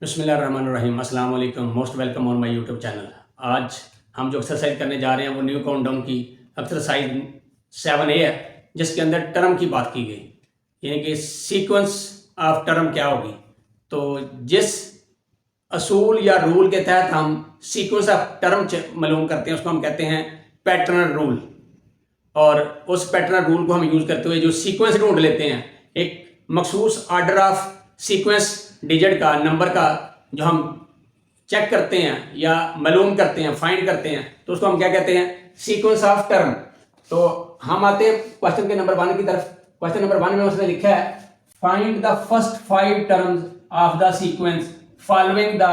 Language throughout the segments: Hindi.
बिस्मिल्लाहिर्रहमानिर्रहीम, अस्सलाम वालेकुम, most welcome on my YouTube channel. आज हम जो एक्सरसाइज करने जा रहे हैं वो न्यू काउंटडाउन की एक्सरसाइज 7A है, जिसके अंदर टर्म की बात की गई, यानी कि सीक्वेंस ऑफ टर्म क्या होगी। तो जिस असूल या रूल के तहत हम सीक्वेंस ऑफ टर्म मालूम करते हैं उसको हम कहते हैं पैटर्न रूल। और उस पैटर्न रूल को हम यूज करते हुए जो सीक्वेंस ढूंढ लेते हैं, एक मखसूस आर्डर ऑफ सीक्वेंस डिजिट का, नंबर का जो हम चेक करते हैं या मालूम करते हैं, फाइंड करते हैं, तो उसको हम क्या कहते हैं, सीक्वेंस ऑफ टर्म। तो हम आते हैं क्वेश्चन के नंबर 1 की तरफ। क्वेश्चन नंबर 1 में उसने लिखा है find the first 5 terms of the sequence following the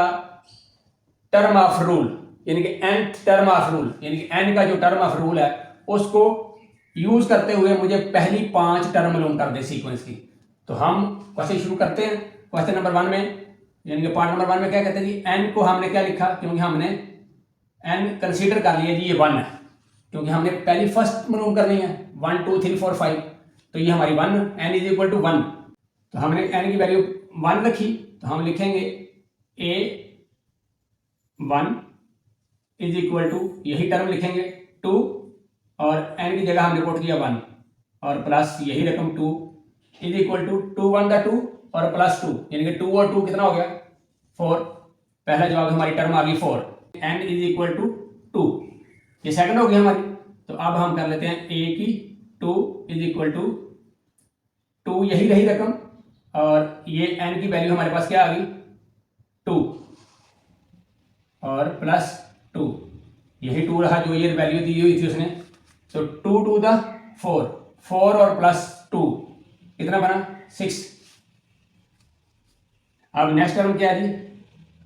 term of rule, यानी कि nth टर्म ऑफ रूल, यानी कि n का जो टर्म ऑफ रूल है उसको यूज करते हुए मुझे पहली 5 टर्म मालूम कर दे सीक्वेंस की। तो हम क्वेश्चन शुरू करते हैं। क्वेश्चन नंबर 1 में, यानी कि पार्ट नंबर 1 में क्या कहते हैं जी, n को हमने क्या लिखा, क्योंकि हमने n कंसीडर कर लिया जी ये 1 है, क्योंकि हमने पहली फर्स्ट मालूम करनी है 1 2 3 4 5, तो ये हमारी 1, n इज इक्वल टू 1। तो हमने n की वैल्यू 1 रखी, तो हम लिखेंगे a1 इज इक्वल टू, यही टर्म लिखेंगे 2, और n की जगह हमने पुट किया 1, और प्लस यही रकम 2 इज इक्वल टू 2 1 का 2 और प्लस 2, यानी कि 2 और 2 कितना हो गया 4। पहला जवाब हमारी टर्म आ गई 4। n इज इक्वल टू 2, ये सेकंड हो गई हमारी। तो अब हम कर लेते हैं a की 2 इज इक्वल टू 2, यही रही रकम, और ये n की वैल्यू हमारे पास क्या आ गई 2 और प्लस 2, यही 2 रहा जो ये वैल्यू दी हुई थी उसने। तो 2 टू द 4, 4 और प्लस 2 कितना बना 6। अब नेक्स्ट टर्म क्या है जी,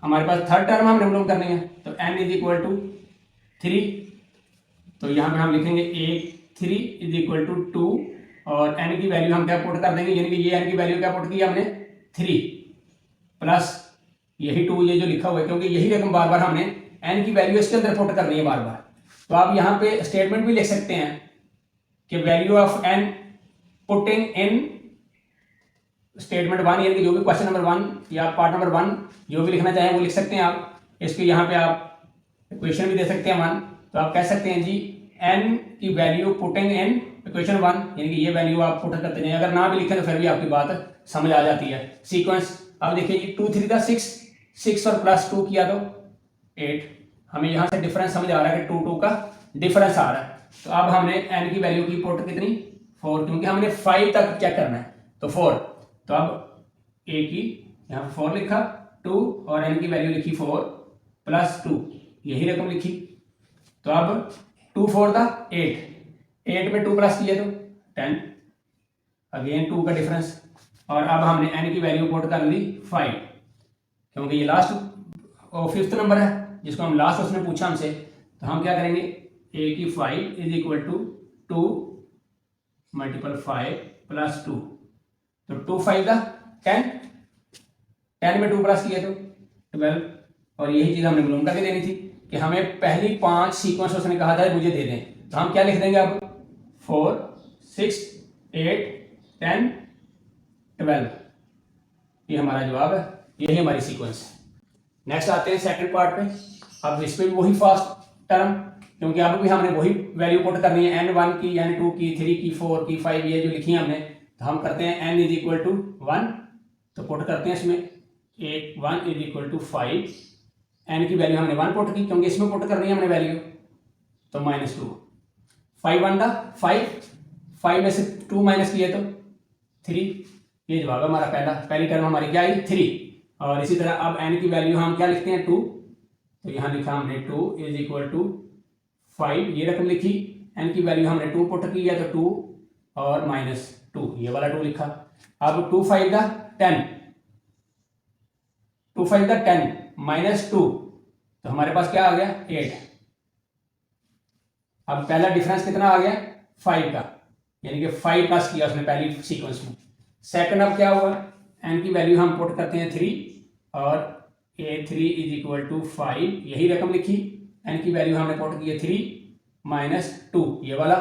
हमारे पास थर्ड टर्म हम मालूम करनी है, तो n इज इक्वल टू 3। तो यहाँ पे हम लिखेंगे a3 इज इक्वल टू 2, और n की वैल्यू हम क्या पुट कर देंगे, यानी कि ये n की वैल्यू क्या पुट की हमने 3 प्लस यही 2, ये जो लिखा हुआ है, क्योंकि यही रकम बार बार हमने n की वैल्यू इसके अंदर पुट करनी है बार बार। तो आप यहाँ पे स्टेटमेंट भी लिख सकते हैं कि value of n putting in statement 1, यानी कि जो भी क्वेश्चन नंबर 1 या पार्ट नंबर 1 जो भी लिखना चाहें वो लिख सकते हैं आप। इसके यहाँ पे आप इक्वेशन भी दे सकते हैं 1, तो आप कह सकते हैं जी n की वैल्यू पुटिंग इन इक्वेशन 1, यानी कि ये वैल्यू आप पुट करते हैं। अगर ना भी लिखें तो फिर भी आपकी बात समझ आ जाती है। सीक्वेंस अब देखिए जी 2 3 का 6, 6 और प्लस 2 किया तो 8, हमें यहाँ से डिफरेंस समझ आ रहा है कि 2 2 का डिफरेंस आ रहा है। तो अब हमने n की वैल्यू की पुट कितनी 4, क्योंकि हमने 5 तक चेक करना है, तो 4। तो अब a की यहाँ पर 4 लिखा, 2 और n की वैल्यू लिखी 4 प्लस 2, यही रकम लिखी। तो अब 2 4 था 8, 8 में 2 प्लस किए तो 10, अगेन 2 का डिफरेंस, और अब हमने n की वैल्यू पुट कर ली 5, क्योंकि ये लास्ट और 5th नंबर है जिसको हम लास्ट उसने पूछा हमसे। तो हम क्या करेंगे a की 5 is equal to 2 multiple 5 plus 2, तो 2 5 का 10, 10 में 2 प्लस किया तो 12, और यही चीज़ हमने मालूम करके देनी थी कि हमें पहली 5 सीक्वेंस उसने कहा था मुझे दे दें। तो हम क्या लिख देंगे अब 4 6 8 10 12, ये हमारा जवाब है, यही हमारी सीक्वेंस है। नेक्स्ट आते हैं सेकंड पार्ट पे। अब इस पे भी वही फास्ट टर्म, क्योंकि अब भी हमने वही वैल्यू पुट करनी है n1 की, n2 की, 3 की, 4 की, 5, ये जो लिखी है हमने। तो हम करते हैं n इज इक्वल टू 1, तो पुट करते हैं इसमें 1 इज इक्वल टू 5, n की वैल्यू हमने 1 पुट की, क्योंकि इसमें पुट करनी है हमने वैल्यू, तो -2, 5 1 का 5, 5 में से 2 माइनस किए तो 3, ये जवाब है हमारा पहली टर्म हमारी क्या आई 3। और इसी तरह अब n की वैल्यू हम क्या लिखते हैं 2, तो यहाँ लिखा हमने 2 इज इक्वल टू 5, ये रकम लिखी, n की वैल्यू हमने 2 पुट की है तो 2 और -2, ये वाला 2 लिखा। अब 2 5 का 10, 2 5 का 10 -2, तो हमारे पास क्या आ गया 8। अब पहला डिफरेंस कितना आ गया 5 का, यानी कि 5 प्लस किया उसने पहली सीक्वेंस में। सेकंड अब क्या हुआ, n की वैल्यू हम पुट करते हैं 3, और a3 इज इक्वल टू 5, यही रकम लिखी, n की वैल्यू हमने पुट की है 3 -2, ये वाला।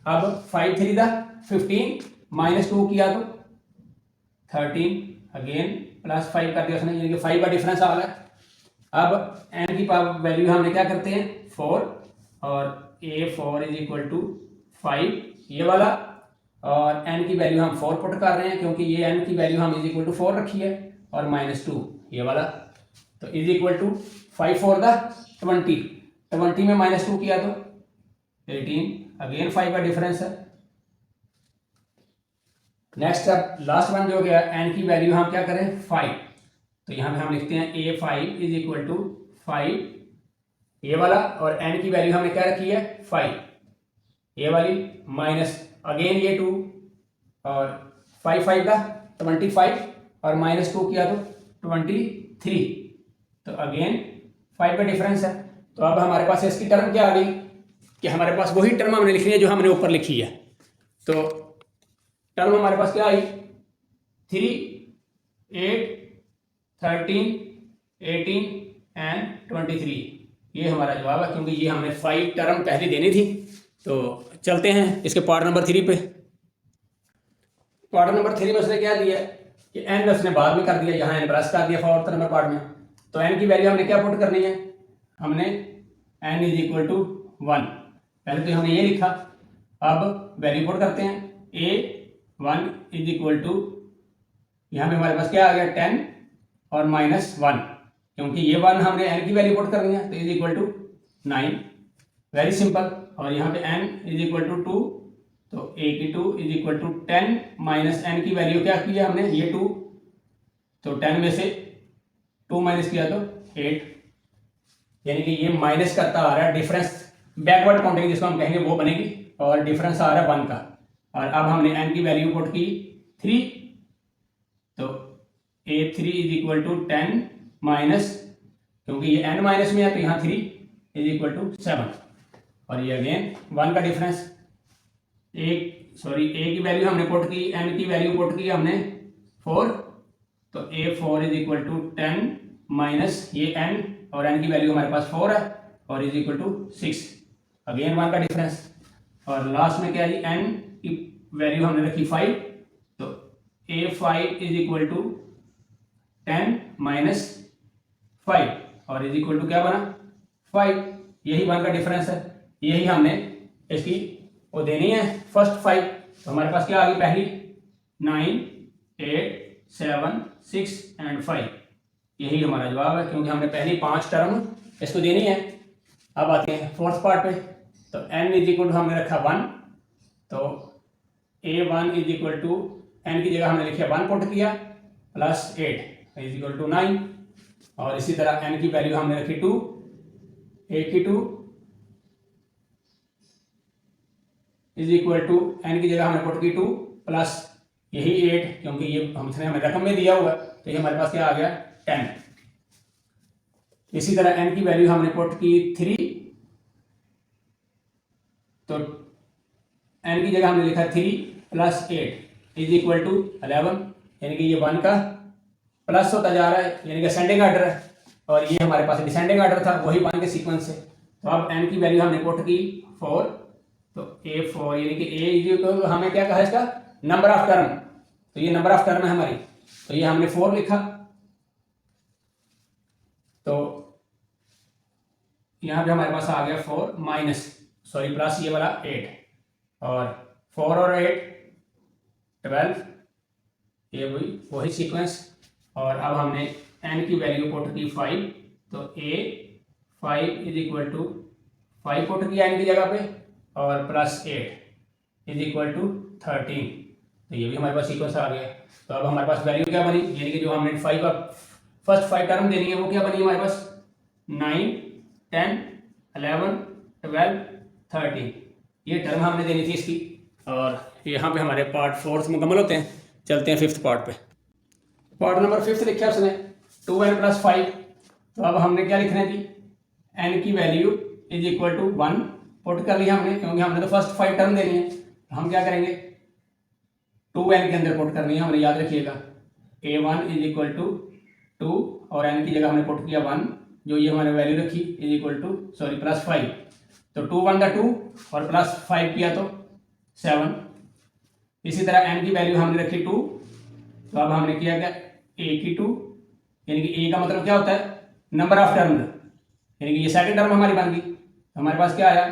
अब 5 3 था 15 -2 किया तो 13, अगेन प्लस 5 कर दिया उसने, यानी कि 5 का डिफरेंस आ गया। अब n की पावर वैल्यू हमने क्या करते हैं 4, और a4 इज इक्वल टू 5 ये वाला, और n की वैल्यू हम 4 पुट कर रहे हैं क्योंकि ये n की वैल्यू हम इज इक्वल टू 4 रखी है, और -2 ये वाला, तो इज इक्वल टू 5 4 द 20, 20 में -2 किया तो 18, अगेन 5 का डिफरेंस है। नेक्स्ट अब लास्ट वन जो गया n की वैल्यू हम क्या करें 5, तो यहाँ पे हम लिखते हैं a5 इज इक्वल टू 5 ये वाला, और n की वैल्यू हमने क्या रखी है 5 ये वाली, माइनस अगेन ये 2, और 5 5 का 25, और -2 किया तो 23, तो अगेन 5 का डिफरेंस है। तो अब हमारे पास इसकी टर्म क्या आ गई कि हमारे पास वही टर्म हमने लिखनी है जो हमने ऊपर लिखी है। तो टर्म हमारे पास क्या आई 3 8 13 18 एंड 23, ये हमारा जवाब है क्योंकि ये हमने 5 टर्म पहले देनी थी। तो चलते हैं इसके पार्ट नंबर 3 पे। पार्ट नंबर 3 में उसने क्या दिया कि n उसने बाद में कर दिया, यहाँ n प्लस कर दिया फोर्थ नंबर पार्ट में। तो n की वैल्यू हमने क्या पुट करनी है, हमने n इज इक्वल टू 1, पहले तो हमने ये लिखा, अब वैल्यू पुट करते हैं a1 इज इक्वल टू, यहाँ पे हमारे पास क्या आ गया 10 और -1, क्योंकि ये 1 हमने n की वैल्यू पुट करनी है तो is equal to 9, very simple. और यहाँ पे n इज इक्वल टू 2, तो a की 2 is equal to 10 minus n की वैल्यू क्या किया हमने ये 2, तो 10 में से 2 माइनस किया तो 8, यानी कि ये माइनस करता आ रहा है, डिफरेंस बैकवर्ड काउंटिंग जिसको हम कहेंगे वो बनेगी, और डिफरेंस आ रहा है 1 का। और अब हमने n की वैल्यू पुट की 3, तो a3 is equal to 10 minus, क्योंकि ये n माइनस में है तो यहाँ 3 इज इक्वल टू 7, और ये अगेन 1 का डिफरेंस। a की वैल्यू हमने पुट की, n की वैल्यू पुट की हमने 4, तो a4 is equal to 10 minus ये n, और n की वैल्यू हमारे पास 4 है, और इज इक्वल टू 6, अगेन 1 का डिफरेंस। और लास्ट में क्या है n की वैल्यू हमने रखी 5, तो a5 is equal to 10 minus 5, और इज इक्वल टू क्या बना 5, यही 1 का डिफरेंस है। यही हमने इसकी वो देनी है फर्स्ट 5, तो हमारे पास क्या आ गई पहली 9 8 7 6 एंड 5, यही हमारा जवाब है क्योंकि हमने पहली 5 टर्म इसको देनी है। अब आते हैं फोर्थ पार्ट पे, तो n इज इक्वल टू हमने रखा 1, तो a1 is equal to n की जगह हमने लिखा 1 पुट किया प्लस 8 इज इक्वल टू 9, और इसी तरह n की वैल्यू हमने रखी 2, a की 2 इज इक्वल टू n की जगह हमने पुट की 2 प्लस यही 8, क्योंकि ये हमने हमें रकम में दिया हुआ है तो ये हमारे पास क्या आ गया 10। इसी तरह n की वैल्यू हमने पुट की 3, तो n की जगह हमने लिखा 3 प्लस 8 इज इक्वल टू 11, यानी कि ये 1 का प्लस होता जा रहा है, यानी कि असेंडिंग आर्डर है, और ये हमारे पास डिसेंडिंग आर्डर था, वही 1 के सीक्वेंस से। तो अब n की वैल्यू हमने पुट की 4, तो a4 यानी कि a इज इक्वल टू हमें क्या कहा इसका नंबर ऑफ टर्म, तो ये नंबर ऑफ टर्म है हमारी, तो ये हमने 4 लिखा, तो यहाँ पे हमारे पास आ गया 4 माइनस प्लस ये वाला 8, और 4 और 8 12, ये वही सीक्वेंस। और अब हमने n की वैल्यू पुट की 5, तो a5 is equal to 5 put किया n की जगह पे, और प्लस 8 इज इक्वल टू 13, तो ये भी हमारे पास सीक्वेंस आ गया। तो अब हमारे पास वैल्यू क्या बनी, यानी कि जो हमने 5 का फर्स्ट 5 टर्म देनी है वो क्या बनी हमारे पास 9 10 11 12 13, ये टर्म हमने देनी थी इसकी। और यहाँ पे हमारे पार्ट 4 मुकम्मल होते हैं। चलते हैं 5th पार्ट पे। पार्ट नंबर 5 लिखा उसने 2n प्लस 5, तो अब हमने क्या लिखना है जी n की value is equal to 1 put कर लिया हमने, क्योंकि हमने तो फर्स्ट 5 टर्म देनी है, तो हम क्या करेंगे 2n के अंदर पुट करनी है, हमने याद रखिएगा a1 इज इक्वल टू 2, और n की जगह हमने पुट किया 1, जो ये हमारे वैल्यू रखी इज इक्वल टू प्लस 5, तो 2 1 2 और प्लस 5 किया तो 7। इसी तरह n की वैल्यू हमने रखी 2, तो अब हमने किया क्या ए की 2, यानी कि ए का मतलब क्या होता है, नंबर ऑफ टर्म, यानी कि ये सेकंड टर्म हमारी बन गई। हमारे पास क्या आया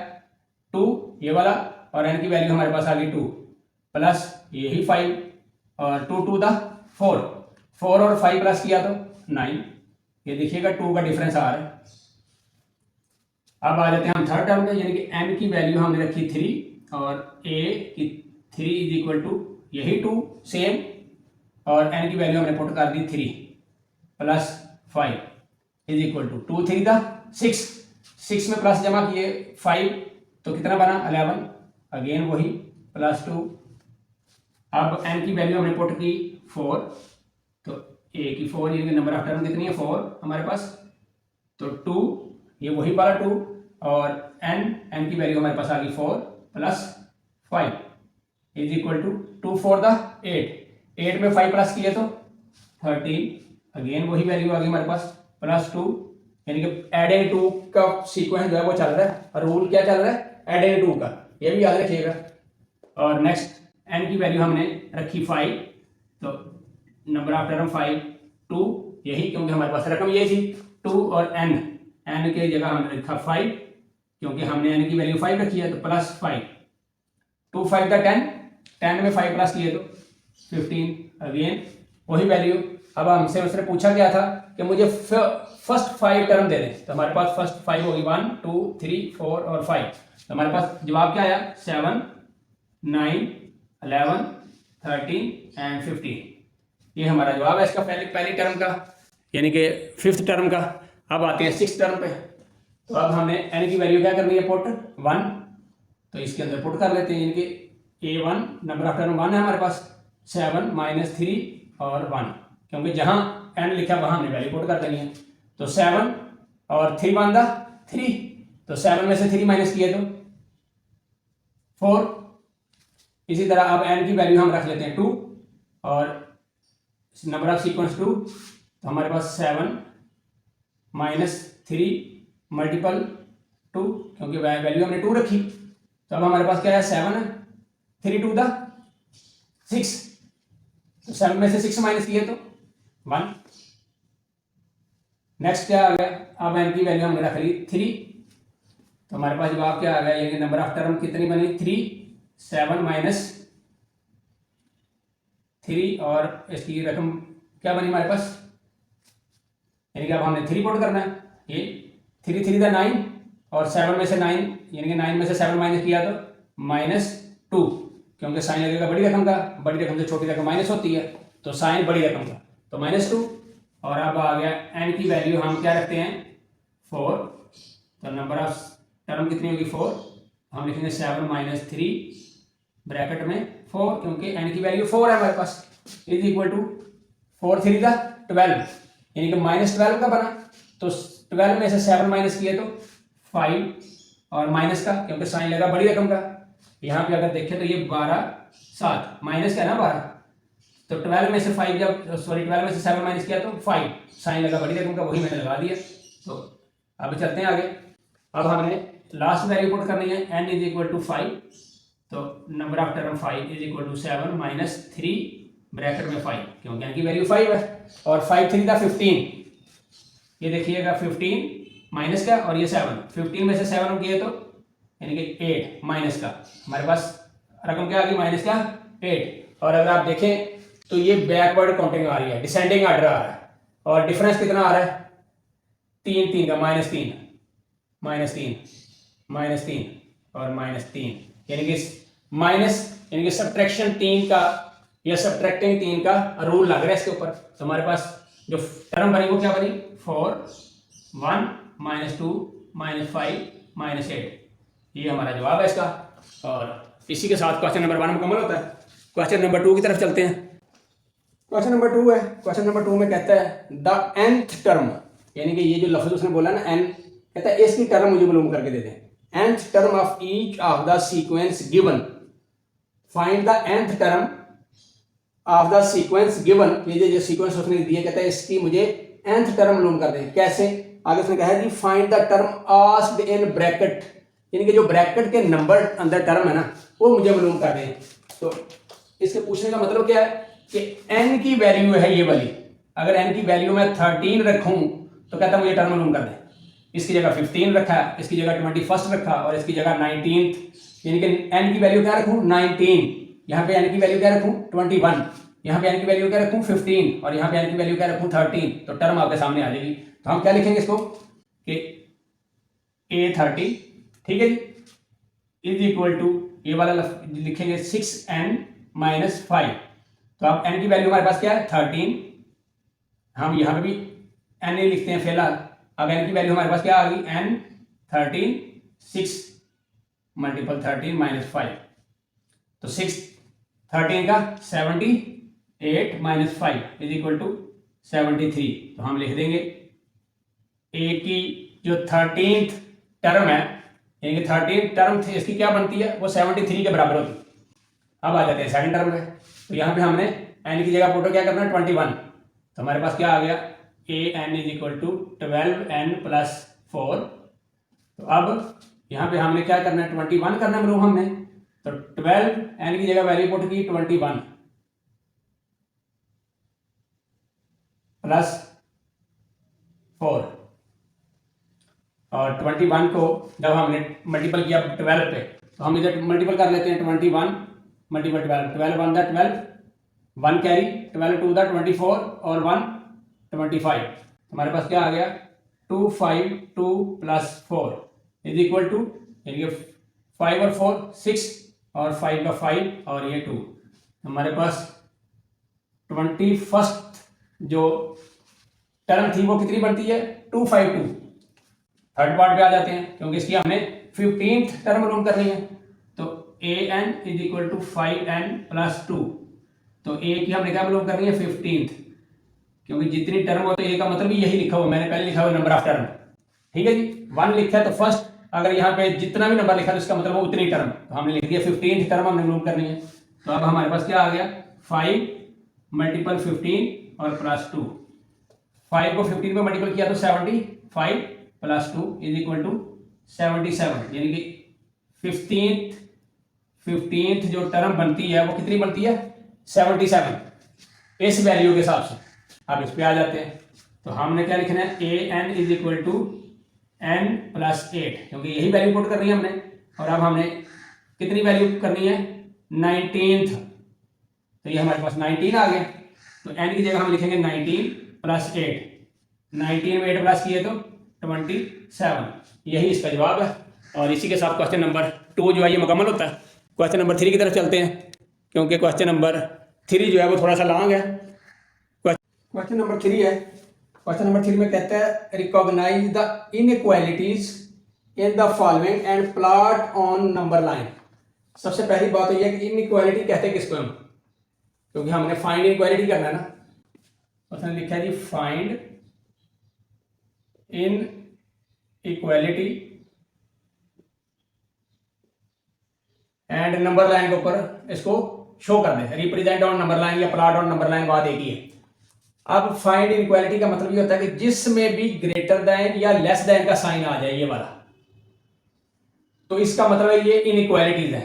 2 ये वाला, और एन की वैल्यू हमारे पास आ गई 2 प्लस यही 5 और 2 टू द 4, 4 और 5 प्लस किया तो 9। ये देखिएगा 2 का डिफरेंस आ रहा है। अब आ जाते हैं हम थर्ड टर्म में, यानी कि एन की वैल्यू हमने रखी 3 और ए की 3 इज इक्वल टू यही 2 सेम, और एन की वैल्यू हमने पुट कर दी 3 plus 5 is equal to 2 3 the 6, 6 में प्लस जमा किए 5 तो कितना बना 11, अगेन वही प्लस 2। अब एन की वैल्यू हमने पुट की 4, तो ए की 4 यानी कि नंबर ऑफ टर्म कितनी है 4 हमारे पास, तो 2 ये वही वाला 2 और एन की वैल्यू हमारे पास आ गई 4 plus 5 is equal to 2 4 the 8, 8 में 5 प्लस किए तो 13, अगेन वही वैल्यू आ गई हमारे पास प्लस 2, यानी कि एडेड 2 का सीक्वेंस जो है वो चल रहा है, और रूल क्या चल रहा है एडेड 2 का, ये भी याद रखिएगा। और नेक्स्ट एन की वैल्यू हमने रखी 5, तो नंबर ऑफ टर्म 5 2 यही, क्योंकि हमारे पास रकम ये थी 2 और एन के जगह हमने लिखा 5, क्योंकि हमने एन की वैल्यू 5 रखी है, तो प्लस 5, 2 5 का 10, 10 में 5 प्लस किए तो 15, अगेन वही वैल्यू। अब हमसे उसने पूछा क्या था कि मुझे फर्स्ट 5 टर्म दे दें, तो हमारे पास फर्स्ट 5 होगी 1 2 3 4 और 5, तो हमारे पास जवाब क्या आया 7 9 11 13 एंड 15, ये हमारा जवाब है इसका पहली टर्म का, यानी कि फिफ्थ टर्म का। अब आते हैं सिक्स टर्म पे, तो अब हमने एन की वैल्यू क्या करनी है पुट 1, तो इसके अंदर पुट कर लेते हैं, यानी कि A1 नंबर ऑफ टर्म 1 है हमारे पास, 7 माइनस 3 और 1, क्योंकि जहां एन लिखा वहां हमने वैल्यू पुट कर देनी है, तो 7 और 3 1 द 3, तो 7 में से 3 माइनस किए तो 4। इसी तरह अब एन की वैल्यू हम रख लेते हैं 2 और नंबर ऑफ सीक्वेंस 2, तो हमारे पास 7 माइनस 3 मल्टीपल 2, क्योंकि वैल्यू हमने 2 रखी, तो अब हमारे पास क्या है 7 है, 3 टू द 6, तो 7 में से 6 माइनस किए तो 1। नेक्स्ट क्या आ गया, अब एन की वैल्यू हमने रख ली 3, तो हमारे पास जवाब क्या आ गया, यानी नंबर ऑफ टर्म कितनी बनी 3, 7 माइनस 3 और इसकी रकम क्या बनी हमारे पास, यानी कि अब हमने 3 पुट करना है, ये 3 3 द 9 और 7 में से 9, यानी कि 9 में से 7 माइनस किया तो -2, क्योंकि साइन लगेगा बड़ी रकम का, बड़ी रकम से छोटी रकम माइनस होती है, तो साइन बड़ी रकम का, तो -2। और अब आ गया एन की वैल्यू हम क्या रखते हैं 4, तो नंबर ऑफ टर्म कितनी होगी 4, हम लिखेंगे 7 माइनस 3 ब्रैकेट में 4, क्योंकि एन की वैल्यू 4 है हमारे पास, इज इक्वल टू 4 3 द 12, यानी कि -12 का बना, तो 12 में से 7 माइनस किए तो 5 और माइनस का, क्योंकि साइन लगा बड़ी रकम का, यहाँ पे अगर देखें तो ये 12 7 माइनस का ना 12, तो 12 में से 5 जब 12 में से 7 माइनस किया तो 5, साइन लगा बड़ी रकम का, वही मैंने लगा दिया। तो अब चलते हैं आगे, अब हमने लास्ट वैल्यू पुट करनी है n इज इक्वल टू 5, तो number of term 5 is equal to 7 minus 3 bracket में 5, क्योंकि n की वैल्यू 5 है, और 5 3 था 15, ये देखिएगा 15 माइनस का और ये 7, 15 में से 7 हम किए तो यानी कि 8 माइनस का, हमारे पास रकम क्या आ गई माइनस का 8। और अगर आप देखें तो ये बैकवर्ड काउंटिंग आ रही है, डिसेंडिंग ऑर्डर आ रहा है, और डिफरेंस कितना आ रहा है 3 3 का, -3 -3 और -3, यानी कि यानी कि सब्ट्रैक्शन 3 का या सब्ट्रैक्टिंग 3 का रूल लग रहा है इसके ऊपर। तो हमारे पास जो टर्म बनी वो क्या बनी 4 1 -2 -5 -8, ये हमारा जवाब है इसका। और इसी के साथ क्वेश्चन नंबर 1 मुकम्मल होता है। क्वेश्चन नंबर 2 की तरफ चलते हैं। क्वेश्चन नंबर 2 है, क्वेश्चन नंबर 2 में कहता है द nth टर्म, यानी कि ये जो लफ्ज उसने बोला ना n, कहता है इसकी टर्म मुझे मालूम करके दे दें। nth term of each of the sequence given, find the nth term of the sequence given, ये जो सीक्वेंस उसने दिया, कहता है इसकी मुझे nth टर्म मालूम कर दें। कैसे, आगे उसने कहा है find the term asked in bracket, यानी कि जो ब्रैकेट के नंबर अंदर टर्म है ना वो मुझे मालूम कर दें। तो इसके पूछने का मतलब क्या है कि n की वैल्यू है ये वाली, अगर n की वैल्यू मैं 13 रखूं तो कहता मुझे टर्म मालूम कर दे। इसकी जगह 15 रखा, इसकी जगह 21 रखा और इसकी जगह 19th, यानी कि n की वैल्यू क्या रखूं 19, यहाँ पे n की वैल्यू क्या रखूं 21, यहाँ पे n की वैल्यू क्या रखूं 15 और यहाँ पे n की वैल्यू क्या रखूं 13, तो टर्म आपके सामने आ जाएगी। तो हम क्या लिखेंगे इसको कि A30, ठीक है जी, इज इक्वल टू ये वाला लिखेंगे 6n - 5। तो अब n की वैल्यू हमारे पास क्या है 13, हम यहाँ पे भी n ही लिखते हैं फिलहाल। अब n की वैल्यू हमारे पास क्या आ गई n 13, 6 मल्टीपल 13 - 5, तो 6 13 का 78 - 5 इज इक्वल टू 73। तो हम लिख देंगे a की जो 13th टर्म है, यानी कि 13th टर्म थी इसकी क्या बनती है वो 73 के बराबर होती है। अब आ जाते हैं सेकंड टर्म में, तो यहाँ पे हमने n की जगह पुट क्या करना है 21, तो हमारे पास क्या आ गया an is equal to 12n + 4। तो अब यहाँ पे हमने क्या करना है 21 करना है हमने, तो 12 n की जगह वैल्यू पुट की 21 + 4 और 21 को जब हमने मल्टीपल किया 12 पे, तो हम इधर मल्टीपल कर लेते हैं 21 मल्टीपल 12, 12 1 दा 12, 1 कैरी, 12 2 दा 24 और 1 25। हमारे पास क्या आ गया 252 + 4 इज इक्वल टू, यानी कि 5 और 4 6 और 5 का 5 और ये 2। हमारे पास 21st जो टर्म थी वो कितनी बनती है 252। थर्ड पार्ट पे आ जाते हैं, क्योंकि इसकी हमें 15th टर्म मालूम करनी है, तो an is equal to 5n + 2। तो a की हमने क्या मालूम करनी है 15th, क्योंकि जितनी टर्म हो तो a का मतलब भी यही लिखा हुआ, मैंने पहले लिखा हुआ नंबर ऑफ टर्म, ठीक है जी। 1 लिखा है तो फर्स्ट, अगर यहाँ पे जितना भी नंबर लिखा है तो इसका मतलब वो उतनी टर्म, तो हमने लिख दिया 15th टर्म हमने मालूम करनी है। तो अब हमारे पास क्या आ गया 5 मल्टीपल 15 और +2, 5 को 15 में मल्टीपल किया तो 75 + 2 इज इक्वल टू 77, यानी कि 15th जो टर्म बनती है वो कितनी बनती है 77 इस वैल्यू के हिसाब से। अब इस पे आ जाते हैं, तो हमने क्या लिखना है an is equal to n + 8, क्योंकि यही वैल्यू पुट करनी है हमने। और अब हमने कितनी वैल्यू करनी है 19th, तो ये हमारे पास 19 आ गया, तो n की जगह हम लिखेंगे 19 + 8, 19 में 8 प्लस किए तो 27, यही इसका जवाब है। और इसी के साथ क्वेश्चन नंबर 2 जो है ये मुकम्मल होता है। क्वेश्चन नंबर 3 की तरफ चलते हैं, क्योंकि क्वेश्चन नंबर 3 जो है वो थोड़ा सा लॉन्ग है। क्वेश्चन नंबर 3 है, क्वेश्चन नंबर 3 में कहता है recognise the inequalities in the following and plot on number line. सबसे पहली बात तो यह है कि इनइक्वालिटी कहते हैं किसको हम, क्योंकि हमने फाइंड इनइक्वालिटी करना है ना। उसने लिखा है जी find inequality and number line के ऊपर इसको शो कर दे, रिप्रेजेंट ऑन नंबर लाइन या प्लॉट ऑन नंबर लाइन, बात एक ही है। अब फाइंड इनइक्वालिटी का मतलब ये होता है कि जिसमें भी ग्रेटर देन या लेस देन का साइन आ जाए ये वाला, तो इसका मतलब है ये इनइक्वालिटीज है।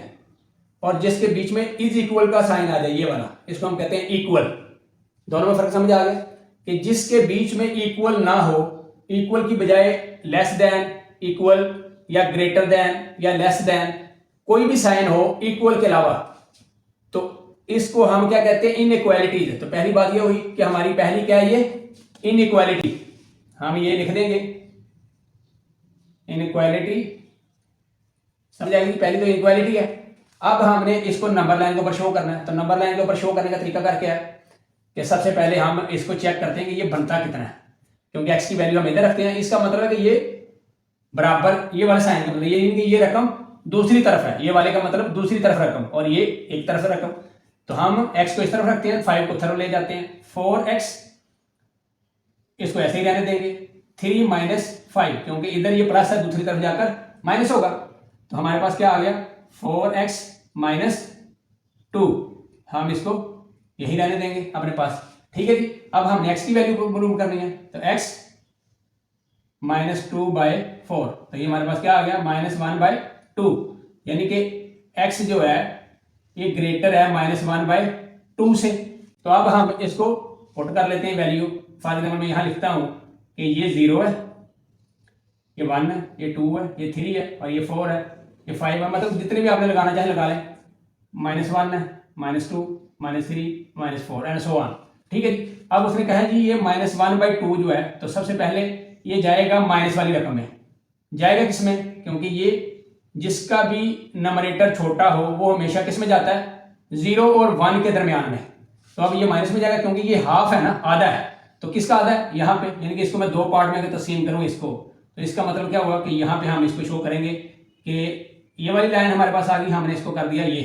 और जिसके बीच में इज इक्वल का साइन आ जाए ये वाला, इसको हम कहते हैं इक्वल। दोनों में फर्क समझ आ गया कि जिसके बीच में इक्वल ना हो, इक्वल की बजाय लेस देन, इक्वल या ग्रेटर देन या लेस देन कोई भी साइन हो इक्वल के अलावा, तो इसको हम क्या कहते हैं इनइक्वालिटीज। तो पहली बात ये हुई कि हमारी पहली क्या है ये इनइक्वालिटी, हम ये लिख देंगे इनइक्वालिटी, समझ आएगी। पहली तो इनइक्वालिटी है। अब हमने इसको नंबर लाइन के ऊपर शो करना है, तो नंबर लाइन के ऊपर शो करने का तरीका कर क्या है कि सबसे पहले हम इसको चेक करते हैं कि ये बनता कितना है, क्योंकि x की वैल्यू हम इधर रखते हैं। इसका मतलब है कि ये बराबर ये वाला साइन का मतलब ये रकम दूसरी तरफ है, ये वाले का मतलब दूसरी तरफ रकम और ये एक तरफ रकम। तो हम x को इस तरफ रखते हैं, 5 को तरफ ले जाते हैं, 4x इसको ऐसे ही रहने देंगे, 3 - 5 क्योंकि इधर ये प्लस है दूसरी तरफ जाकर माइनस होगा, तो हमारे पास क्या आ गया 4x - 2, हम इसको यही रहने देंगे अपने पास, ठीक है जी। अब हमने x की वैल्यू मालूम करनी है, तो x -2/4, तो ये हमारे पास क्या आ गया -1/2, यानी कि x जो है ये ग्रेटर है -1/2 से। तो अब हम इसको पुट कर लेते हैं वैल्यू। फॉर एग्जाम्पल मैं यहाँ लिखता हूँ कि ये 0 है, ये 1 है, ये 2 है, ये 3 है और ये 4 है, ये 5 है, मतलब जितने भी आपने लगाना चाहे लगा लें। -1 है, -2, -3, -4 एंड सो ऑन। ठीक है जी। अब उसने कहा जी ये -1/2 जो है, तो सबसे पहले ये जाएगा माइनस वाली रकम में। जाएगा किसमें? क्योंकि ये जिसका भी नंबरेटर छोटा हो वो हमेशा किस में जाता है? 0 और 1 के दरमियान में। तो अब ये माइनस में जाएगा क्योंकि ये हाफ है ना, आधा है। तो किसका आधा है? यहाँ पे, यानी कि इसको मैं 2 पार्ट में अगर तकसीम करूँ इसको, तो इसका मतलब क्या हुआ कि यहाँ पे हम इसको शो करेंगे कि ये वाली लाइन हमारे पास आ गई, हमने इसको कर दिया ये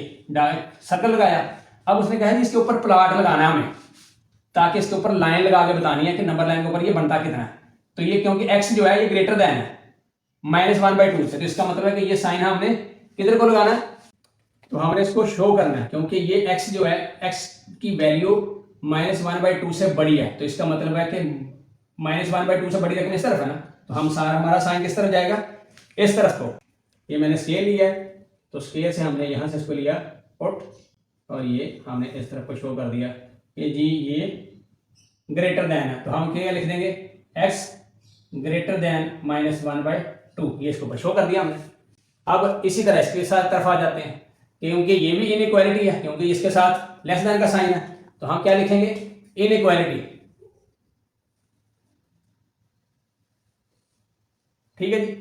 सर्कल लगाया। अब उसने कहा जी इसके ऊपर प्लॉट लगाना है हमें, ताकि इसके ऊपर लाइन लगा के बतानी है कि नंबर लाइन के ऊपर ये बनता कितना है। तो ये क्योंकि x जो है ये ग्रेटर देन है -1/2 से, तो इसका मतलब है कि ये साइन हमने किधर को लगाना है? तो हमने इसको शो करना है, क्योंकि ये x जो है, x की वैल्यू -1/2 से बड़ी है। तो इसका मतलब है कि -1/2 से बड़ी रकम इस तरफ है ना, तो हम हमारा साइन किस तरफ जाएगा? इस तरफ को। ये मैंने स्केल लिया है, तो स्केल से हमने यहाँ से इसको लिया पुट, और ये हमने इस तरफ को शो कर दिया कि जी ये ग्रेटर देन है। तो हम क्या लिख देंगे? x ग्रेटर देन -1/2, ये इसको ऊपर शो कर दिया हमने। अब इसी तरह इसके साथ तरफ आ जाते हैं, क्योंकि ये भी इनइक्वालिटी है, क्योंकि इसके साथ लेस देन का साइन है। तो हम क्या लिखेंगे? इनइक्वालिटी। ठीक है जी।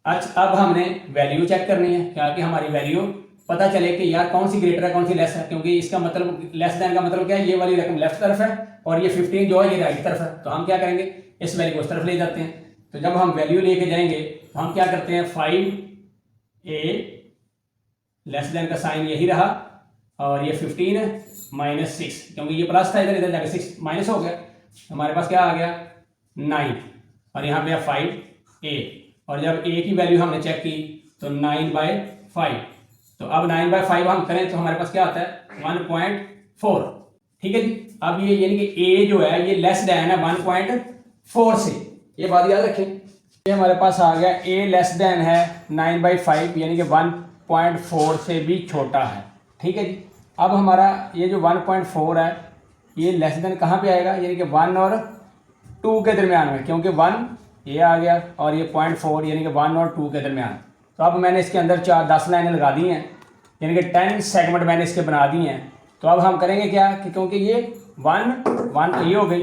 अच्छा, अब हमने वैल्यू चेक करनी है, क्या कि हमारी वैल्यू पता चले कि यार कौन सी ग्रेटर है कौन सी लेस है, क्योंकि इसका मतलब लेस देन का मतलब क्या है? ये वाली रकम लेफ्ट तरफ है और ये 15 जो है ये राइट तरफ है। तो हम क्या करेंगे? इस वैल्यू को उस तरफ ले जाते हैं। तो जब हम वैल्यू लेके जाएंगे तो हम क्या करते हैं? 5a लेस देन का साइन यही रहा, और ये 15 है -6, क्योंकि ये प्लस था, इधर इधर जाकर 6 माइनस हो गया। हमारे पास क्या आ गया? 9, और यहाँ पे 5a, और जब a की वैल्यू हमने चेक की तो 9/5। तो अब 9/5 हम करें तो हमारे पास क्या आता है? 1.4। ठीक है जी। अब ये यानी कि a जो है ये लेस देन है 1.4 से, ये बात याद रखें। ये हमारे पास आ गया a लेस देन है 9/5, यानी कि 1.4 से भी छोटा है। ठीक है जी। अब हमारा ये जो 1.4 है ये लेस देन कहाँ पे आएगा? यानी कि 1 और 2 के दरमियान में, क्योंकि 1 ये आ गया और ये 0.4 यानी कि 1 और 2 के दरमियान। तो अब मैंने इसके अंदर 10 लाइनें लगा दी हैं, यानी कि 10 सेगमेंट मैंने इसके बना दी हैं। तो अब हम करेंगे क्या कि क्योंकि ये 1 तो ये हो गई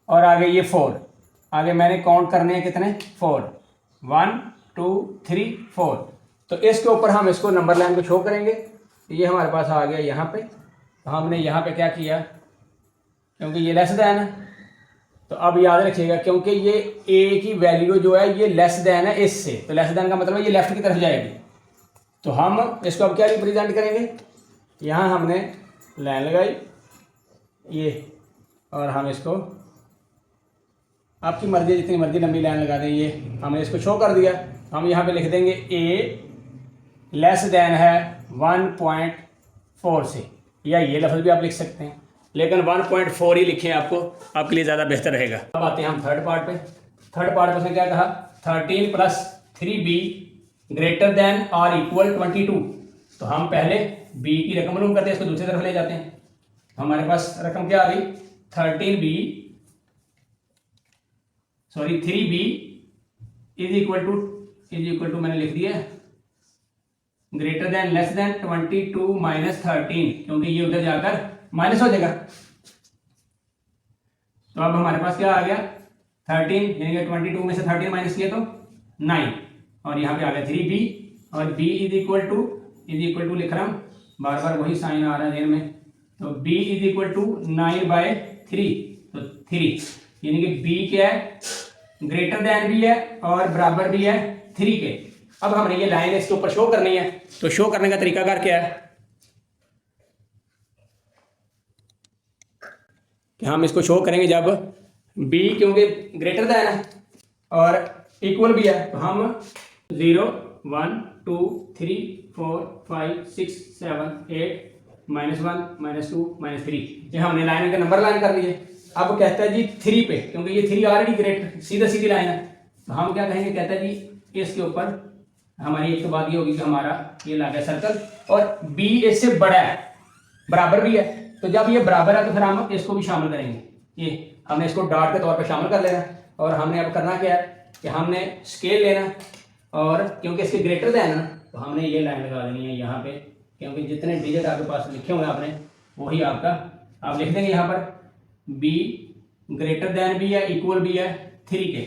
और आगे ये 4, आगे मैंने काउंट करने हैं कितने? 4, 1 2 3 4। तो इसके ऊपर हम इसको नंबर लाइन को शो करेंगे। ये हमारे पास आ गया यहाँ पे। तो हमने यहाँ पे क्या किया, क्योंकि ये लेस देन है, तो अब याद रखिएगा क्योंकि ये a की वैल्यू जो है ये लेस देन है इससे, तो लेस देन का मतलब है ये लेफ्ट की तरफ जाएगी। तो हम इसको अब क्या रिप्रेजेंट करेंगे? यहाँ हमने लाइन लगाई ये, और हम इसको आपकी मर्जी जितनी मर्जी लंबी लाइन लगा दें, ये हमने इसको शो कर दिया। हम यहाँ पे लिख देंगे a लेस देन है 1.4 से, या ये लफ्ज़ भी आप लिख सकते हैं, लेकिन 1.4 ही लिखें, आपको आपके लिए ज़्यादा बेहतर रहेगा। अब आते हैं हम थर्ड पार्ट पे। थर्ड पार्ट में उसने क्या कहा? 13 + 3b ग्रेटर देन और इक्वल 22। तो हम पहले b की रकम मालूम करते हैं, इसको दूसरी तरफ ले जाते हैं। हमारे पास रकम क्या आ गई? 3b इज इक्वल टू मैंने लिख दिया ग्रेटर देन लेस देन 22 - 13, क्योंकि ये उधर जाकर माइनस हो जाएगा। तो अब हमारे पास क्या आ गया? 13, यानी कि 22 में से 13 माइनस किया तो 9, और यहाँ पे आ गया 3b, और b इज इक्वल टू लिख रहा हूँ, बार बार वही साइन आ रहा है देर में। तो b इज इक्वल टू 9/3, तो 3, यानी कि b क्या है? ग्रेटर देन भी है और बराबर भी है 3 के। अब हमने ये लाइन इसके ऊपर शो करनी है, तो शो करने का तरीकाकार क्या है कि हम इसको शो करेंगे जब b क्योंकि ग्रेटर देन है और इक्वल भी है, तो हम 0 1 2 3 4 5 6 7 8 -1 -2 -3, ये हमने लाइन के नंबर लाइन कर लिए। अब कहता है जी 3 पे, क्योंकि ये 3 ऑलरेडी ग्रेटर सीधी लाइन है, तो हम क्या कहेंगे? कहता है जी इसके ऊपर हमारी एक तो बात ये होगी कि हमारा ये लगा सर्कल और b इससे बड़ा है, बराबर भी है, तो जब ये बराबर है तो फिर हम इसको भी शामिल करेंगे, ये हमने इसको डॉट के तौर पे शामिल कर लेना। और हमने अब करना क्या है कि हमने स्केल लेना, और क्योंकि इसके ग्रेटर दैन है ना तो हमने ये लाइन लगा देनी है यहाँ पे, क्योंकि जितने डिजिट आपके पास लिखे हुए हैं आपने वही आपका आप लिख देंगे यहाँ पर b ग्रेटर दैन भी है इक्वल भी है 3 के,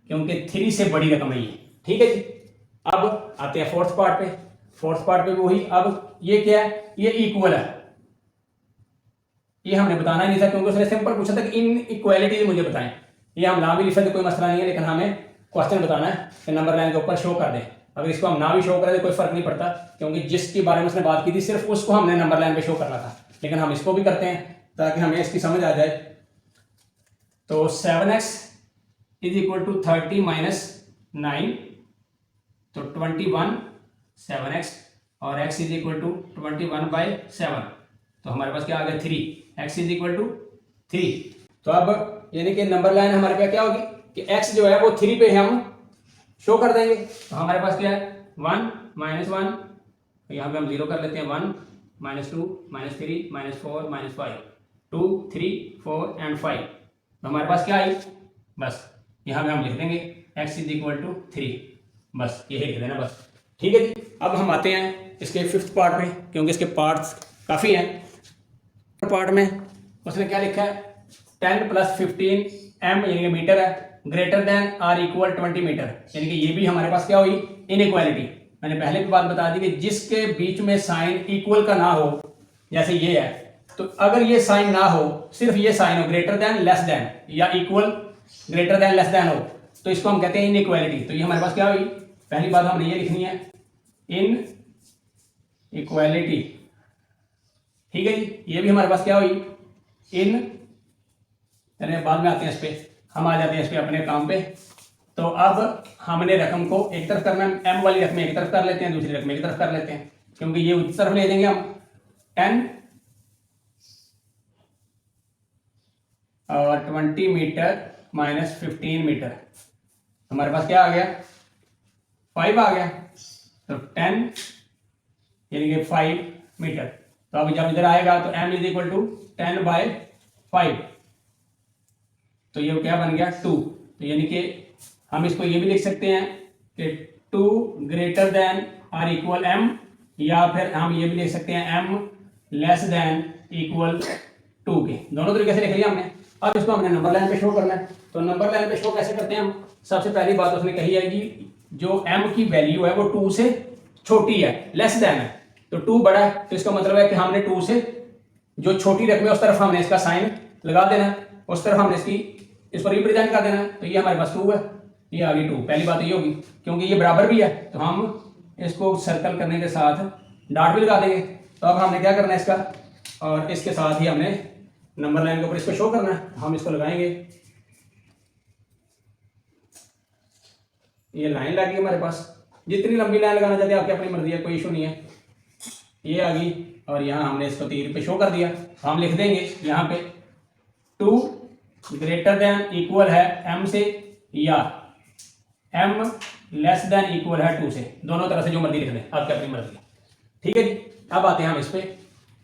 क्योंकि 3 से बड़ी रकम है ये। ठीक है जी। अब आते हैं फोर्थ पार्ट पे। फोर्थ पार्ट पे भी वही, अब ये क्या है, ये इक्वल है, ये हमने बताना नहीं था क्योंकि उसने सिंपल पूछा था कि इन इक्वालिटी मुझे बताएं। ये हम ना भी लिख सकते कोई मसला नहीं है, लेकिन हमें क्वेश्चन बताना है कि नंबर लाइन के ऊपर शो कर दें। अगर इसको हम ना भी शो करें तो कोई फर्क नहीं पड़ता, क्योंकि जिसके बारे में उसने बात की थी सिर्फ उसको हमने नंबर लाइन पे शो करना था, लेकिन हम इसको भी करते हैं ताकि हमें इसकी समझ आ जाए। तो 7x is equal to 30 minus 9, तो 21 7x, और x इज इक्वल टू 21/7, तो हमारे पास क्या आ गया 3, x इज इक्वल टू 3। तो अब यानी कि नंबर लाइन हमारे पास क्या होगी कि x जो है वो 3 पे हम शो कर देंगे। तो हमारे पास क्या है 1 माइनस 1, यहाँ पे हम 0 कर लेते हैं, 1 minus 2 minus 3 minus 4 minus 5, 2 3 4 and 5। तो हमारे पास क्या आई, बस यहाँ पे हम लिख देंगे x इज इक्वल टू 3, बस ये लिख देना बस। ठीक है जी। अब हम आते हैं इसके फिफ्थ पार्ट में, क्योंकि इसके पार्ट्स काफ़ी हैं। पार्ट में उसने क्या लिखा है 10 + 15 m यानी कि मीटर है, greater than or equal 20 metre, यानी कि ये भी हमारे पास क्या हुई इनइक्वालिटी। मैंने पहले भी बात बता दी कि जिसके बीच में साइन इक्वल का ना हो, जैसे ये है, तो अगर ये साइन ना हो, सिर्फ ये साइन हो ग्रेटर देन लेस देन या equal greater than less than हो, तो इसको हम कहते हैं इनइक्वालिटी। तो ये हमारे पास क्या हुई, पहली बात हमने ये लिखनी है इन इक्वालिटी। ठीक है जी। ये भी हमारे पास क्या हुई इन, चलिए बाद में आते हैं इस पे, हम आ जाते हैं इस पे अपने काम पे। तो अब हमने रकम को एक तरफ करना है, m वाली रकम एक तरफ कर लेते हैं, दूसरी रकम एक तरफ कर लेते हैं, क्योंकि ये उस तरफ ले देंगे हम 10 और 20 मीटर माइनस 15 मीटर, हमारे पास क्या आ गया 5 आ गया। तो 10 यानी कि 5 मीटर। तो अब जब इधर आएगा तो m इज इक्वल टू 10/5, तो ये क्या बन गया 2। तो यानी कि हम इसको ये भी लिख सकते हैं कि 2 greater than or equal m, या फिर हम ये भी लिख सकते हैं m लेस देन इक्वल 2 के। दोनों तरीके से लिख लिया हमने। अब इसको हमने नंबर लाइन पे शो करना है। तो नंबर लाइन पे शो कैसे करते हैं हम, सबसे पहली बात उसने कही है कि जो m की वैल्यू है वो 2 से छोटी है, लेस देन है, तो 2 बड़ा है, तो इसका मतलब है कि हमने 2 से जो छोटी रकम है उस तरफ हमने इसका साइन लगा देना, उस तरफ हमने इसको रिप्रेजेंट कर देना। तो ये हमारे पास 2 है, ये आ गई 2। पहली बात ये होगी, क्योंकि ये बराबर भी है तो हम इसको सर्कल करने के साथ डॉट भी लगा देंगे। तो अब हमने क्या करना है इसका, और इसके साथ ही हमने नंबर लाइन के ऊपर इसको शो करना है। हम इसको लगाएंगे, ये लाइन लगी हमारे पास, जितनी लंबी लाइन लगाना चाहते हैं आपकी अपनी मर्जी है, कोई इशू नहीं है। ये आ गई और यहाँ हमने इसको तीर पे शो कर दिया। हम लिख देंगे यहाँ पे 2 ग्रेटर देन इक्वल है m से, या m लेस देन इक्वल है 2 से, दोनों तरह से जो मर्जी लिख दें, आपकी अपनी मर्जी। ठीक है जी। अब आते हैं हम इस पे।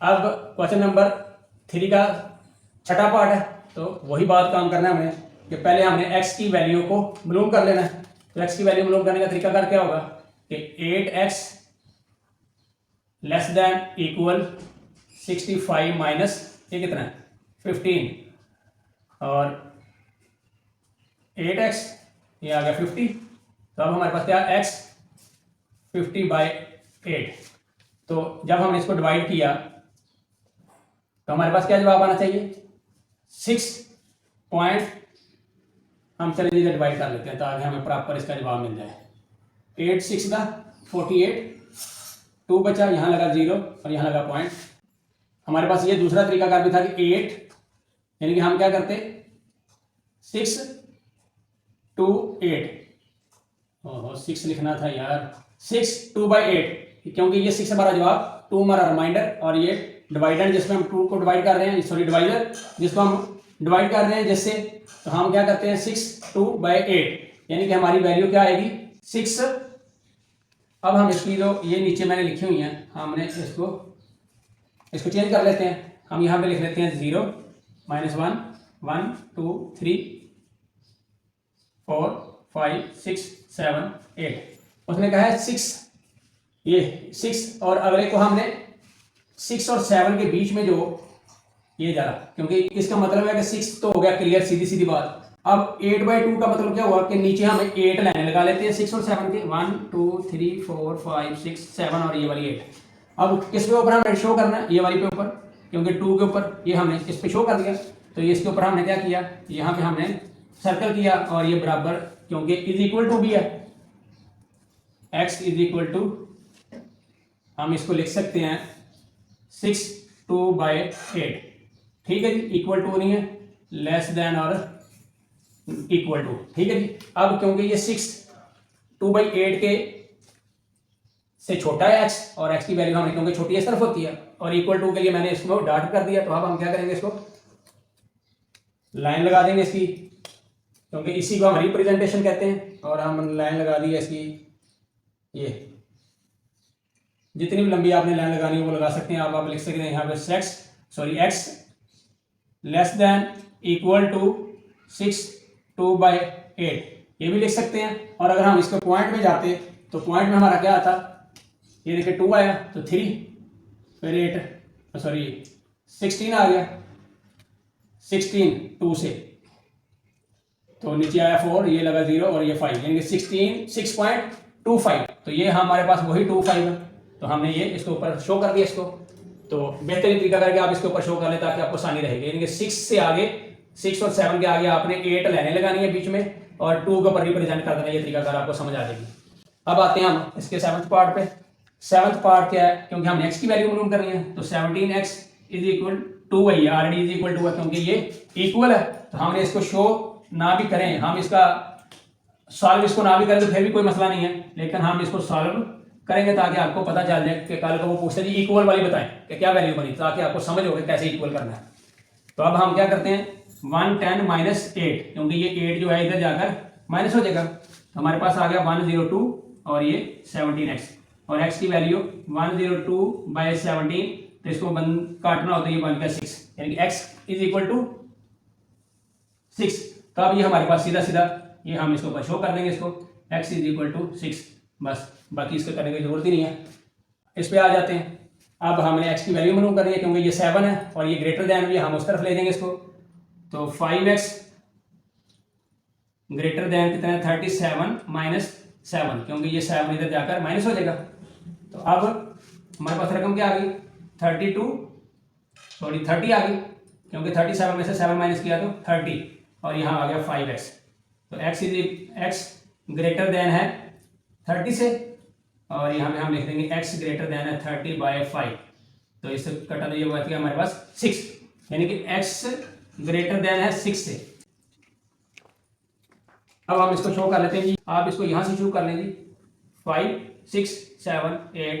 अब क्वेश्चन नंबर 3 का छठा पार्ट है, तो वही बात काम करना है हमें कि पहले हमने x की वैल्यू को मालूम कर लेना है। तो x की वैल्यू मालूम करने का तरीका क्या होगा कि 8x less than equal 65 minus ये कितना है 15, और 8x ये आ गया 50। तो अब हमारे पास क्या x 50/8। तो जब हमने इसको डिवाइड किया तो हमारे पास क्या जवाब आना चाहिए 6 पॉइंट, हम चलिए इधर डिवाइड कर लेते हैं ताकि हमें प्रॉपर इसका जवाब मिल जाए। 8 6 का 48, 2 बचा, यहाँ लगा 0 और यहाँ लगा पॉइंट। हमारे पास ये दूसरा तरीका कार भी था कि 8 यानी कि हम क्या करते 6 2 8, ओहो 6 लिखना था यार, 6 2/8, क्योंकि ये 6 हमारा जवाब, 2 हमारा रिमाइंडर, और ये डिवाइडर जिसमें हम 2 को डिवाइड कर रहे हैं, सॉरी डिवाइडर जिसको हम डिवाइड कर रहे हैं जिससे, तो हम क्या करते हैं 6 2/8, यानी कि हमारी वैल्यू क्या आएगी 6। अब हम इसकी जो ये नीचे मैंने लिखी हुई है, हमने इसको चेंज कर लेते हैं। हम यहाँ पे लिख लेते हैं 0 -1 1 2 3 4 5 6 7 8। उसने कहा है 6, ये 6 और अगले को हमने 6 और 7 के बीच में जो ये डाला, क्योंकि इसका मतलब है कि 6 तो हो गया क्लियर, सीधी सीधी बात। अब 8/2 का मतलब क्या हुआ कि नीचे हम 8 लाइनें लगा लेते हैं 6 और 7 के, 1 2 3 4 5 6 7 और ये वाली 8। अब किस पे ऊपर हमने शो करना है, ये वाली पे ऊपर, क्योंकि 2 के ऊपर ये हमने इस पे शो कर दिया। तो ये इसके ऊपर हमने क्या किया, यहाँ पे हमने सर्कल किया और ये बराबर, क्योंकि इज इक्वल टू भी है, x इज इक्वल टू, हम इसको लिख सकते हैं 6 2/8। ठीक है जी, इक्वल टू नहीं है, लेस देन और इक्वल टू। ठीक है जी। अब क्योंकि ये 6 2/8 के से छोटा है x, और x की वैल्यू हमने क्योंकि छोटी इस तरफ होती है, और इक्वल टू के लिए मैंने इसको डॉट कर दिया। तो अब हम क्या करेंगे, इसको लाइन लगा देंगे इसकी, क्योंकि इसी को हम रिप्रेजेंटेशन कहते हैं। और हम लाइन लगा दी है इसकी, ये जितनी भी लंबी आपने लाइन लगानी है वो लगा सकते हैं आप लिख सकते हैं यहाँ पे x less than equal to 6 2/8, ये भी लिख सकते हैं। और अगर हम इसके पॉइंट में जाते तो पॉइंट में हमारा क्या आता, ये देखिए 2 आया तो 3, फिर 16 आ गया, 16 2 से, तो नीचे आया 4, ये लगा 0 और ये 5, यानी कि 6.25। तो ये हमारे पास वही 25 है। तो हमने ये इसके ऊपर शो कर दिया इसको। तो बेहतरीन तरीका करके आप इसके ऊपर शो कर लें ताकि आपको आसानी रहेगी। यानी कि 6 से आगे, 6 और 7 के आगे आपने 8 लाइनें लगानी है बीच में, और 2 के ऊपर रिप्रेजेंट कर देना। ये तरीका कर आपको समझ आ जाएगी। अब आते हैं हम इसके 7th पार्ट पे। 7th पार्ट क्या है, क्योंकि हमने x की वैल्यू मालूम करनी है, तो 17x इज इक्वल टू है, ऑलरेडी इज इक्वल टू है, क्योंकि ये इक्वल है। तो हमने इसको शो ना भी करें, हम इसका सॉल्व इसको ना भी करें तो फिर भी कोई मसला नहीं है, लेकिन हम इसको सॉल्व करेंगे ताकि आपको पता चल जाए कि कल को वो पूछते जी इक्वल वाली बताएं कि क्या वैल्यू बनी, ताकि आपको समझ हो कैसे इक्वल करना है। तो अब हम क्या करते हैं, 110 -8, क्योंकि ये 8 जो है इधर जाकर माइनस हो जाएगा। तो हमारे पास आ गया 102 और ये 17x, और x की वैल्यू 102/17, तो इसको काटना होता है, ये बन गया 6, यानी कि x इज इक्वल टू 6। तो अब ये हमारे पास सीधा सीधा ये हम इसको ऊपर शो कर देंगे, इसको x इज इक्वल टू 6, बस बाकी इसको करने की जरूरत ही नहीं है। इस पे आ जाते हैं। अब हमने x की वैल्यू मालूम करनी है, क्योंकि ये 7 है और ये ग्रेटर देन भी, हम उस तरफ ले देंगे इसको। तो 5x ग्रेटर देन कितना है, 37 -7, क्योंकि ये 7 इधर जाकर माइनस हो जाएगा। तो अब हमारे पास रकम क्या आ गई, 30 आ गई, क्योंकि 37 में से 7 माइनस किया तो 30, और यहाँ आ गया 5x। तो x ग्रेटर देन है 30 से, और यहाँ पे हम लिख देंगे x ग्रेटर देन है 30/5। तो इससे कटा तो ये हुआ हमारे पास 6, यानी कि x ग्रेटर देन है 6 से। अब हम इसको शो कर लेते हैं जी, आप इसको यहाँ से शुरू कर लें जी, 5 6 7 8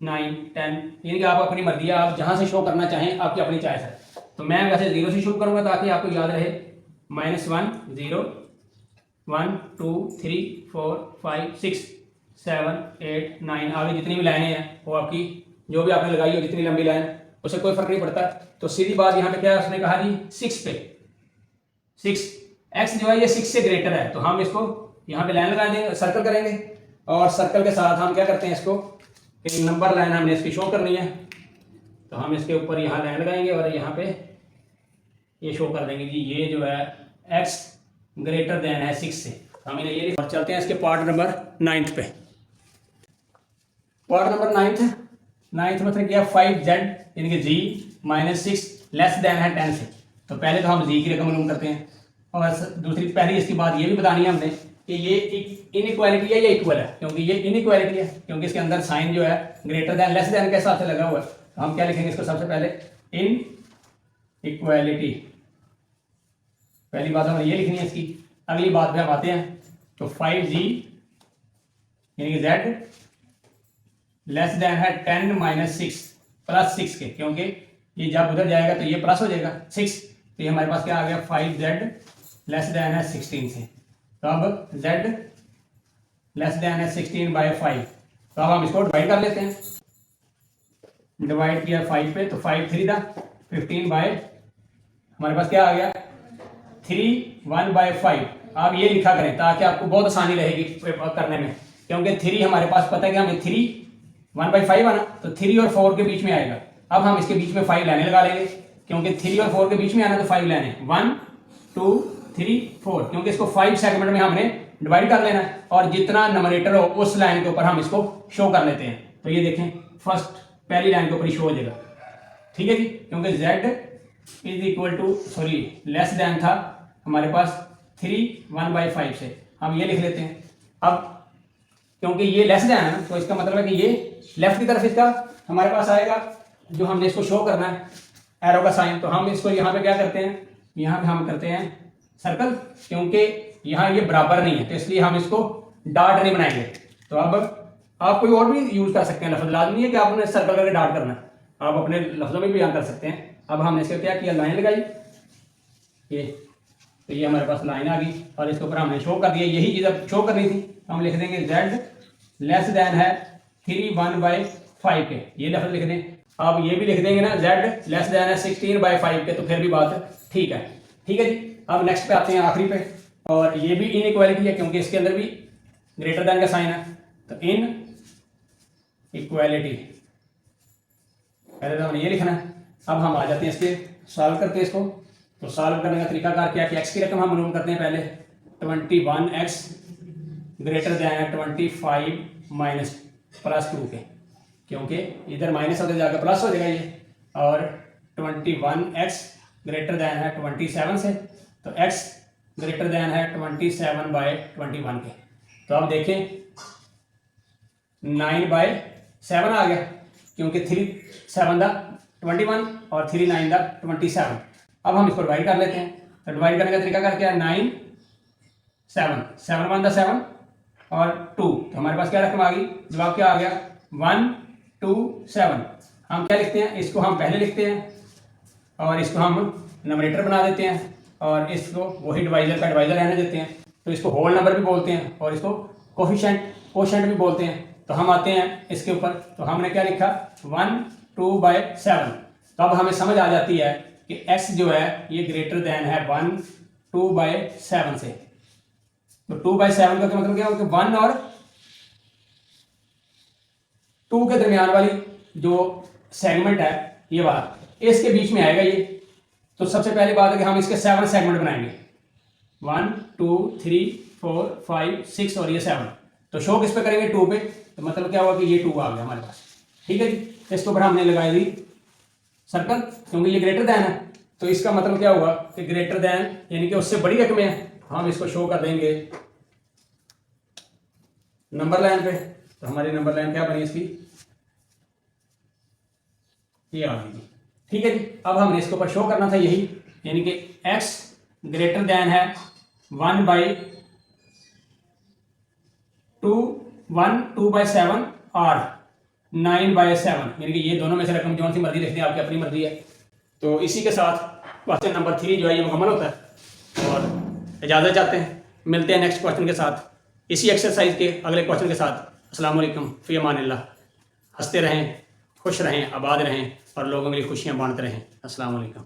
9 10, यानी कि आप अपनी मर्जी है, आप जहाँ से शो करना चाहें, आपकी अपनी चॉइस है। तो मैं वैसे 0 से शुरू करूँगा ताकि आपको याद रहे, -1 0 1 2 3 4 5 6 7 8 9, आगे जितनी भी लाइनें हैं वो आपकी जो भी आपने लगाई हो, जितनी लंबी लाइन, उससे कोई फर्क नहीं पड़ता। तो सीधी बात यहाँ पे क्या है, उसने कहा जी 6 पे 6, x जो है ये 6 से ग्रेटर है, तो हम इसको यहाँ पे लाइन लगा देंगे, सर्कल करेंगे, और सर्कल के साथ हम क्या करते हैं, इसको एक नंबर लाइन हमने इसकी शो करनी है। तो हम इसके ऊपर यहाँ लाइन लगाएंगे और यहाँ पे ये शो कर देंगे जी, ये जो है x ग्रेटर देन है 6 से। हम इन्हें ये, और चलते हैं इसके पार्ट नंबर 9 पे। पार्ट नंबर 9 मतलब क्या, 5z यानी कि g -6 लेस देन है 10 से। तो पहले तो हम g की रकम मालूम करते हैं, और दूसरी पहली इसकी बात ये भी बतानी है हमने कि ये इनइक्वालिटी है या इक्वल है, क्योंकि ये इनइक्वालिटी है, क्योंकि इसके अंदर साइन जो है ग्रेटर देन लेस देन के हिसाब से लगा हुआ है। तो हम क्या लिखेंगे इसको, सबसे पहले इनइक्वालिटी, पहली बात हमें ये लिखनी है इसकी। अगली बात पे हम आते हैं, तो 5g यानी कि z लेस देन है 10 - 6 +6 के, क्योंकि ये जब उधर जाएगा तो ये प्लस हो जाएगा 6। तो ये हमारे पास क्या आ गया, 5z लेस देन है 16 से। तो अब z लेस देन है 16/5। तो अब हम इसको डिवाइड कर लेते हैं, डिवाइड किया 5 पे, तो 5 3 था 15 हमारे पास क्या आ गया 3 1/5। आप ये लिखा करें ताकि आपको बहुत आसानी रहेगी करने में, क्योंकि 3 हमारे पास पता है कि हमें 3 1/5 आना, तो 3 और 4 के बीच में आएगा। अब हम इसके बीच में 5 लाइनें लगा लेंगे, क्योंकि 3 और 4 के बीच में आना तो 5 लाइनें 1 2 3 4, क्योंकि इसको 5 सेगमेंट में हमने डिवाइड कर लेना है और जितना नंबरेटर हो उस लाइन के ऊपर हम इसको शो कर लेते हैं। तो ये देखें फर्स्ट पहली लाइन के ऊपर ही शो हो जाएगा, ठीक है जी, क्योंकि z is equal to sorry less than था हमारे पास 3 1/5 से, हम ये लिख लेते हैं। अब क्योंकि ये लेस देन है ना, तो इसका मतलब है कि ये लेफ्ट की तरफ इसका हमारे पास आएगा, जो हमने इसको शो करना है एरो का साइन। तो हम इसको यहाँ पे क्या करते हैं, यहाँ पे हम करते हैं सर्कल, क्योंकि यहाँ ये बराबर नहीं है तो इसलिए हम इसको डार्ट नहीं बनाएंगे। तो अब आप कोई और भी यूज कर सकते हैं लफ्ज, लाजमी नहीं है कि आपने सर्कल करके डार्ट करना है, आप अपने लफ्जों में भी बयान कर सकते हैं। अब हमने इसका क्या किया, लाइन लगाई ये, तो ये हमारे पास लाइन आ गई और इसके ऊपर हमने शो कर दिया। यही चीज़ अब शो करनी थी, हम लिख देंगे z लेस देन है 3 1/5 के, ये लफ्ज लिख दें। अब ये भी लिख देंगे ना z लेस देन है 16/5 के, तो फिर भी बात ठीक है। ठीक है जी, अब नेक्स्ट पे आते हैं आखिरी पे, और ये भी इनइक्वालिटी है क्योंकि इसके अंदर भी ग्रेटर देन का साइन है। तो इन इक्वालिटी पहले तो हमने ये लिखना है। अब हम आ जाते हैं इसके सॉल्व करते हैं इसको। तो सॉल्व करने का तरीकाकार क्या है कि x की रकम हम मालूम करते हैं पहले, 21x greater than 25 minus plus 2 के, क्योंकि इधर माइनस होते जाकर प्लस हो जाएगा ये, और 21x ग्रेटर देन है 27 से, तो x ग्रेटर देन है 27/21 के। तो अब देखें 9/7 आ गया, क्योंकि 3 7 दा 21 और 3 9 दा 27। अब हम इसको डिवाइड कर लेते हैं। तो डिवाइड करने का तरीका कर क्या है, 9 7 7 1 दा 7 और 2, तो हमारे पास क्या रकम आ गई, जवाब क्या आ गया 1 2 7। हम क्या लिखते हैं, इसको हम पहले लिखते हैं और इसको हम नंबरेटर बना देते हैं और इसको वही डिवाइजर का डिवाइजर रहने देते हैं। तो इसको होल नंबर भी बोलते हैं और इसको कोफिशिएंट भी बोलते हैं। तो हम आते हैं इसके ऊपर, तो हमने क्या लिखा 1 2/7। तो अब हमें समझ आ जाती है कि x जो है ये ग्रेटर देन है 1 2/7 से। तो 2/7 का मतलब क्या होगा कि 1 और 2 के दरमियान वाली जो सेगमेंट है ये वाला, इसके बीच में आएगा ये। तो सबसे पहली बात है कि हम इसके 7 सेगमेंट बनाएंगे, 1 2 3 4 5 6 और ये 7। तो शो किस पे करेंगे, 2 पे। तो मतलब क्या हुआ कि ये 2 आ गया हमारे पास। ठीक है जी, इसके ऊपर हमने लगाई दी सर्कल, क्योंकि ये ग्रेटर देन है। तो इसका मतलब क्या हुआ कि ग्रेटर देन यानी कि उससे बड़ी रकमें हैं, हम इसको शो कर देंगे नंबर लाइन पे। तो हमारी नंबर लाइन क्या बनी इसकी, ये आ गई। ठीक है जी, अब हमने इसके ऊपर शो करना था यही, यानी कि x ग्रेटर देन है 2/7 और 9/7, यानी कि ये दोनों में से रकम जो सी मर्जी लिख दें, आपकी अपनी मर्जी है। तो इसी के साथ क्वेश्चन नंबर 3 जो है ये मुकम्मल होता है और इजाज़त चाहते हैं। मिलते हैं नेक्स्ट क्वेश्चन के साथ, इसी एक्सरसाइज के अगले क्वेश्चन के साथ। अस्सलाम वालेकुम, फ़ी अमानिल्लाह। हंसते रहें, खुश रहें, आबाद रहें और लोगों के लिए खुशियाँ बांटते रहें। अस्सलाम वालेकुम।